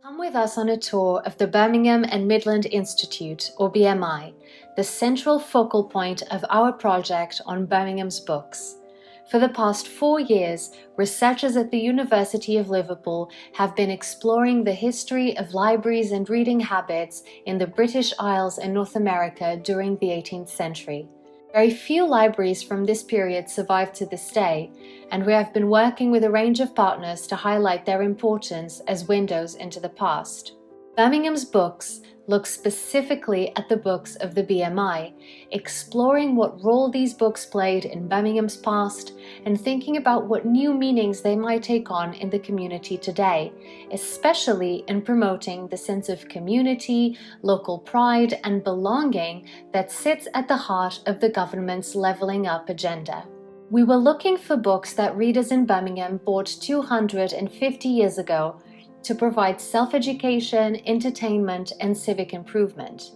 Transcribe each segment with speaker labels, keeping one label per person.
Speaker 1: Come with us on a tour of the Birmingham and Midland Institute, or BMI, the central focal point of our project on Birmingham's books. For the past 4 years, researchers at the University of Liverpool have been exploring the history of libraries and reading habits in the British Isles and North America during the 18th century. Very few libraries from this period survive to this day, and we have been working with a range of partners to highlight their importance as windows into the past. Birmingham's books look specifically at the books of the BMI, exploring what role these books played in Birmingham's past and thinking about what new meanings they might take on in the community today, especially in promoting the sense of community, local pride and belonging that sits at the heart of the government's levelling up agenda. We were looking for books that readers in Birmingham bought 250 years ago to provide self-education, entertainment, and civic improvement.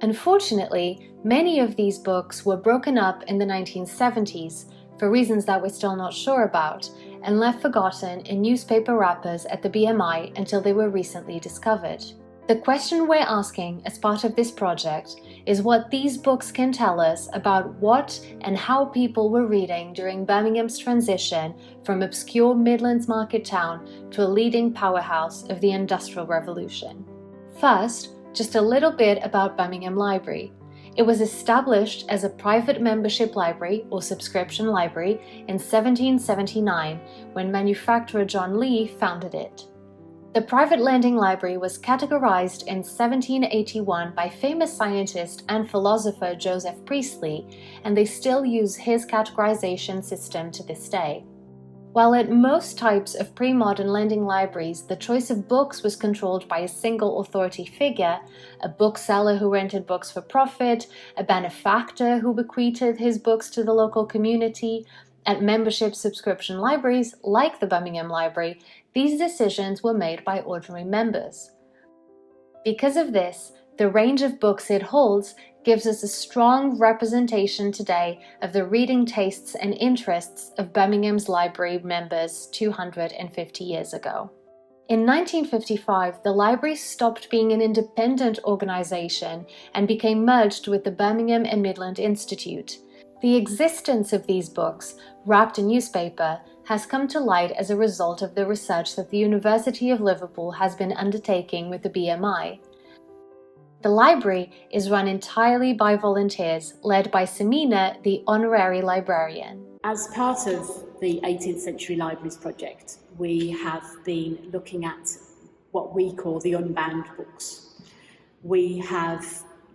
Speaker 1: Unfortunately, many of these books were broken up in the 1970s for reasons that we're still not sure about, and left forgotten in newspaper wrappers at the BMI until they were recently discovered. The question we're asking as part of this project is what these books can tell us about what and how people were reading during Birmingham's transition from obscure Midlands market town to a leading powerhouse of the Industrial Revolution. First, just a little bit about Birmingham Library. It was established as a private membership library or subscription library in 1779 when manufacturer John Lee founded it. The private lending library was categorized in 1781 by famous scientist and philosopher Joseph Priestley, and they still use his categorization system to this day. While at most types of pre-modern lending libraries, the choice of books was controlled by a single authority figure, a bookseller who rented books for profit, a benefactor who bequeathed his books to the local community. At membership subscription libraries, like the Birmingham Library, these decisions were made by ordinary members. Because of this, the range of books it holds gives us a strong representation today of the reading tastes and interests of Birmingham's library members 250 years ago. In 1955, the library stopped being an independent organization and became merged with the Birmingham and Midland Institute. The existence of these books, wrapped in newspaper, has come to light as a result of the research that the University of Liverpool has been undertaking with the BMI. The library is run entirely by volunteers, led by Samina, the honorary librarian.
Speaker 2: As part of the 18th Century Libraries project, we have been looking at what we call the unbound books. We have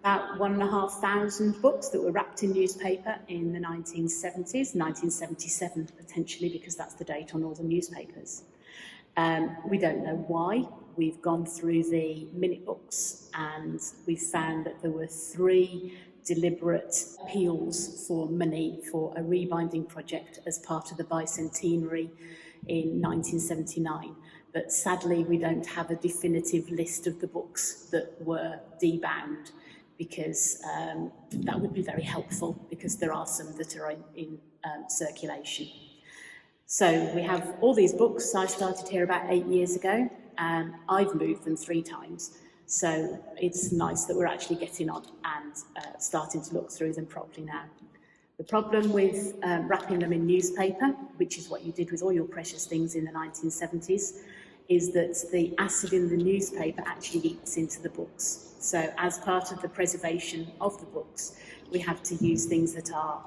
Speaker 2: about 1,500 books that were wrapped in newspaper in the 1970s, 1977 potentially, because that's the date on all the newspapers. We don't know why. We've gone through the minute books and we've found that there were 3 deliberate appeals for money for a rebinding project as part of the bicentenary in 1979. But sadly, we don't have a definitive list of the books that were debound, because that would be very helpful, because there are some that are in circulation. So we have all these books. I started here about 8 years ago, and I've moved them 3 times. So it's nice that we're actually getting on and starting to look through them properly now. The problem with wrapping them in newspaper, which is what you did with all your precious things in the 1970s, is that the acid in the newspaper actually eats into the books. So as part of the preservation of the books, we have to use things that are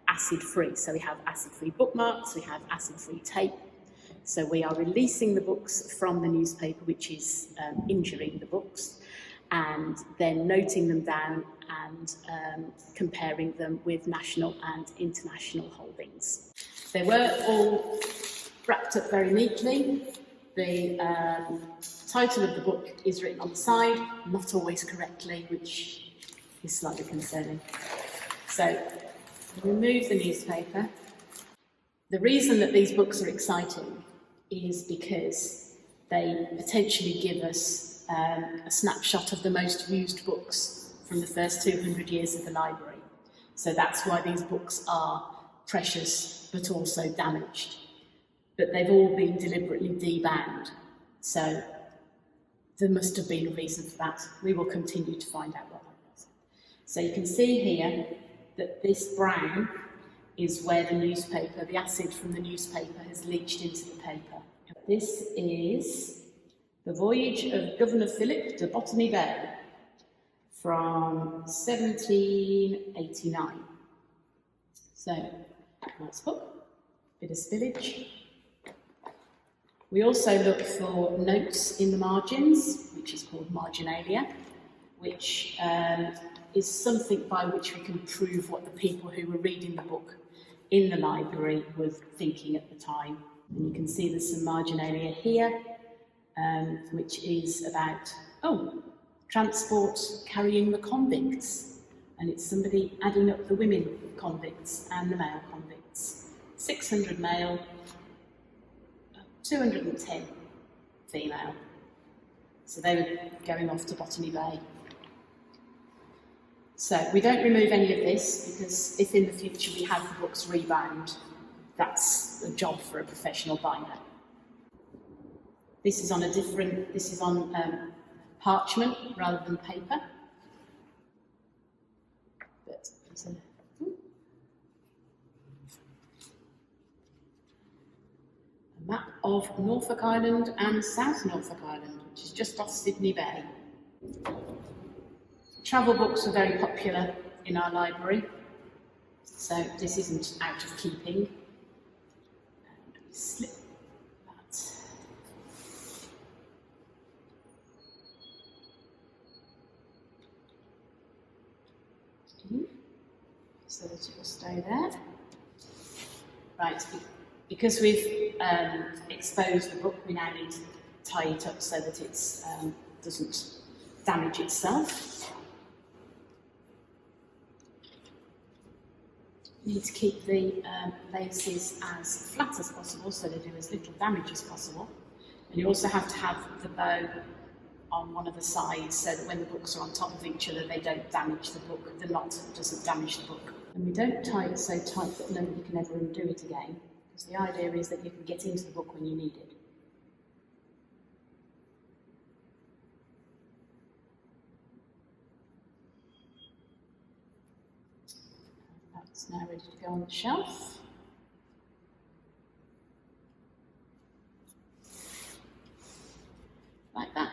Speaker 2: acid-free. So we have acid-free bookmarks, we have acid-free tape. So we are releasing the books from the newspaper, which is injuring the books, and then noting them down and comparing them with national and international holdings. They were all wrapped up very neatly. The title of the book is written on the side, not always correctly, which is slightly concerning. So, remove the newspaper. The reason that these books are exciting is because they potentially give us a snapshot of the most used books from the first 200 years of the library. So that's why these books are precious but also damaged. But they've all been deliberately debound. So there must have been a reason for that. We will continue to find out what that was. So you can see here that this brown is where the newspaper, the acid from the newspaper has leached into the paper. This is the voyage of Governor Philip to Botany Bay from 1789. So, nice book, bit of spillage. We also look for notes in the margins, which is called marginalia, which is something by which we can prove what the people who were reading the book in the library were thinking at the time. And you can see there's some marginalia here, which is about, transport carrying the convicts. And it's somebody adding up the women convicts and the male convicts. 600 male, 210 female. So they were going off to Botany Bay. So we don't remove any of this because if in the future we have the books rebound, that's a job for a professional binder. This is on parchment rather than paper. But it's a map of Norfolk Island and South Norfolk Island, which is just off Sydney Bay. Travel books are very popular in our library, so this isn't out of keeping. And we slip that. So that it will stay there. Right, because we've exposed the book, we now need to tie it up so that it doesn't damage itself. You need to keep the laces as flat as possible so they do as little damage as possible. And you also have to have the bow on one of the sides so that when the books are on top of each other they don't damage the book, the knot doesn't damage the book. And we don't tie it so tight that nobody can ever undo it again, because the idea is that you can get into the book when you need it. That's now ready to go on the shelf. Like that.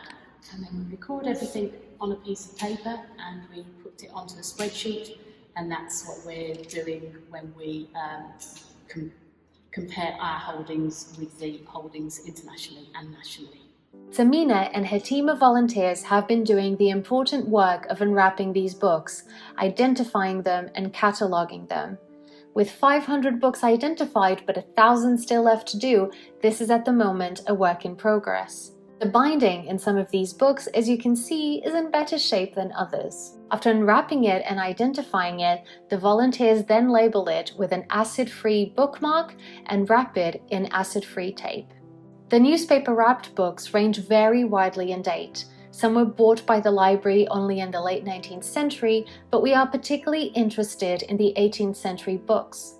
Speaker 2: And then we record everything on a piece of paper and we put it onto a spreadsheet, and that's what we're doing when we compare our holdings with the holdings internationally and nationally.
Speaker 1: Tamina and her team of volunteers have been doing the important work of unwrapping these books, identifying them and cataloguing them. With 500 books identified but 1,000 still left to do, this is at the moment a work in progress. The binding in some of these books, as you can see, is in better shape than others. After unwrapping it and identifying it, the volunteers then label it with an acid-free bookmark and wrap it in acid-free tape. The newspaper-wrapped books range very widely in date. Some were bought by the library only in the late 19th century, but we are particularly interested in the 18th century books.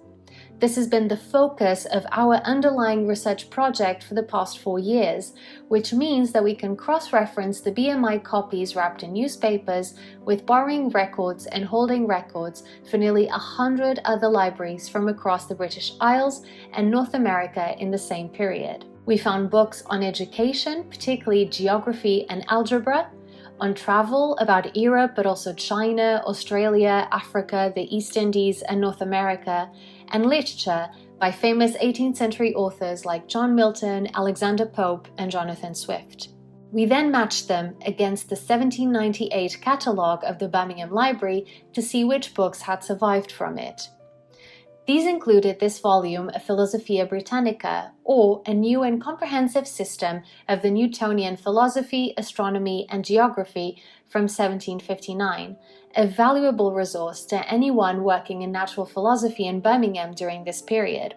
Speaker 1: This has been the focus of our underlying research project for the past 4 years, which means that we can cross-reference the BMI copies wrapped in newspapers with borrowing records and holding records for nearly 100 other libraries from across the British Isles and North America in the same period. We found books on education, particularly geography and algebra, on travel about Europe but also China, Australia, Africa, the East Indies and North America, and literature by famous 18th century authors like John Milton, Alexander Pope and Jonathan Swift. We then matched them against the 1798 catalogue of the Birmingham Library to see which books had survived from it. These included this volume of Philosophia Britannica, or a new and comprehensive system of the Newtonian philosophy, astronomy and geography from 1759, a valuable resource to anyone working in natural philosophy in Birmingham during this period.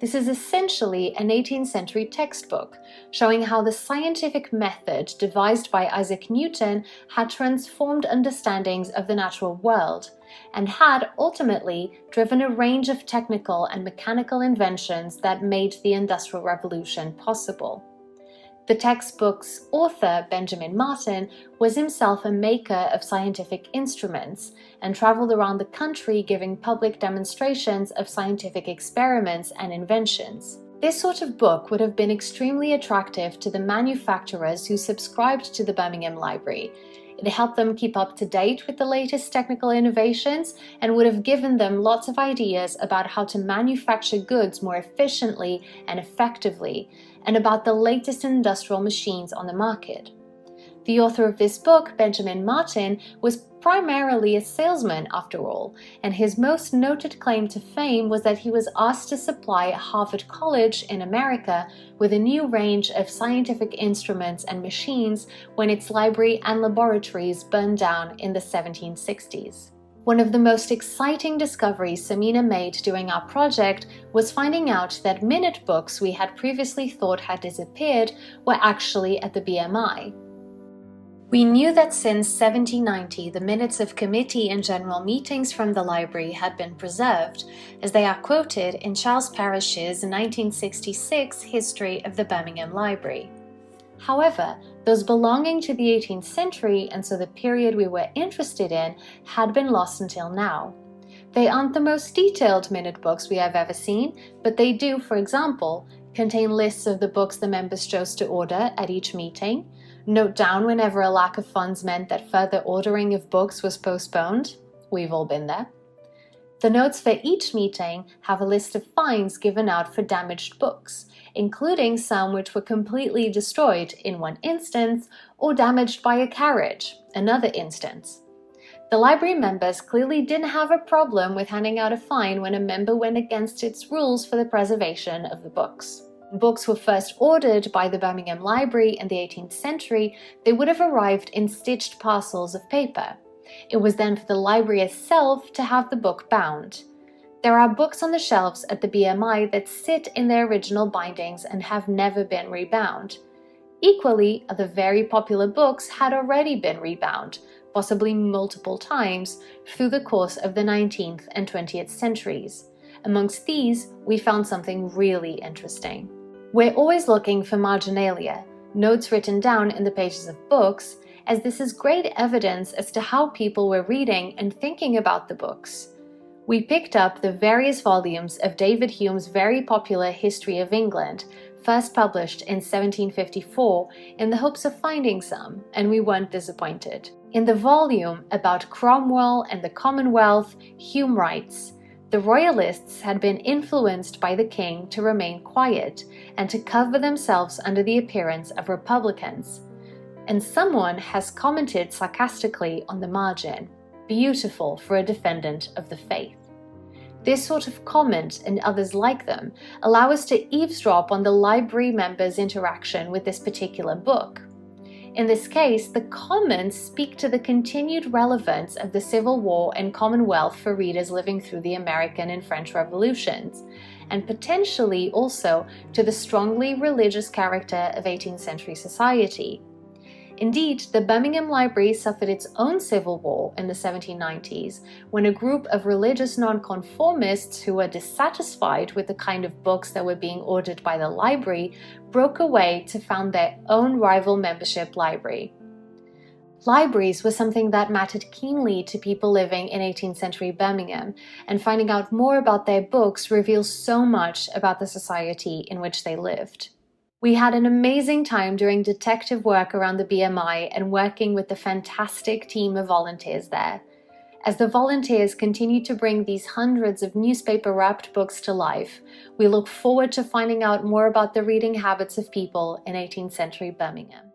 Speaker 1: This is essentially an 18th century textbook, showing how the scientific method devised by Isaac Newton had transformed understandings of the natural world, and had ultimately driven a range of technical and mechanical inventions that made the Industrial Revolution possible. The textbook's author, Benjamin Martin, was himself a maker of scientific instruments and traveled around the country giving public demonstrations of scientific experiments and inventions. This sort of book would have been extremely attractive to the manufacturers who subscribed to the Birmingham Library. It helped them keep up to date with the latest technical innovations and would have given them lots of ideas about how to manufacture goods more efficiently and effectively, and about the latest industrial machines on the market. The author of this book, Benjamin Martin, was primarily a salesman after all, and his most noted claim to fame was that he was asked to supply Harvard College in America with a new range of scientific instruments and machines when its library and laboratories burned down in the 1760s. One of the most exciting discoveries Samina made during our project was finding out that minute books we had previously thought had disappeared were actually at the BMI. We knew that since 1790 the minutes of committee and general meetings from the library had been preserved, as they are quoted in Charles Parrish's 1966 History of the Birmingham Library. However, those belonging to the 18th century, and so the period we were interested in, had been lost until now. They aren't the most detailed minute books we have ever seen, but they do, for example, contain lists of the books the members chose to order at each meeting, note down whenever a lack of funds meant that further ordering of books was postponed. We've all been there. The notes for each meeting have a list of fines given out for damaged books, including some which were completely destroyed in one instance or damaged by a carriage, another instance. The library members clearly didn't have a problem with handing out a fine when a member went against its rules for the preservation of the books. Books were first ordered by the Birmingham Library in the 18th century, they would have arrived in stitched parcels of paper. It was then for the library itself to have the book bound. There are books on the shelves at the BMI that sit in their original bindings and have never been rebound. Equally, other very popular books had already been rebound, possibly multiple times, through the course of the 19th and 20th centuries. Amongst these, we found something really interesting. We're always looking for marginalia, notes written down in the pages of books, as this is great evidence as to how people were reading and thinking about the books. We picked up the various volumes of David Hume's very popular History of England, first published in 1754, in the hopes of finding some, and we weren't disappointed. In the volume about Cromwell and the Commonwealth, Hume writes, "The royalists had been influenced by the king to remain quiet and to cover themselves under the appearance of republicans." And someone has commented sarcastically on the margin, "Beautiful for a defendant of the faith." This sort of comment and others like them allow us to eavesdrop on the library members' interaction with this particular book. In this case, the comments speak to the continued relevance of the Civil War and Commonwealth for readers living through the American and French Revolutions, and potentially also to the strongly religious character of 18th century society. Indeed, the Birmingham Library suffered its own civil war in the 1790s, when a group of religious nonconformists who were dissatisfied with the kind of books that were being ordered by the library broke away to found their own rival membership library. Libraries were something that mattered keenly to people living in 18th century Birmingham, and finding out more about their books reveals so much about the society in which they lived. We had an amazing time doing detective work around the BMI and working with the fantastic team of volunteers there. As the volunteers continue to bring these hundreds of newspaper-wrapped books to life, we look forward to finding out more about the reading habits of people in 18th century Birmingham.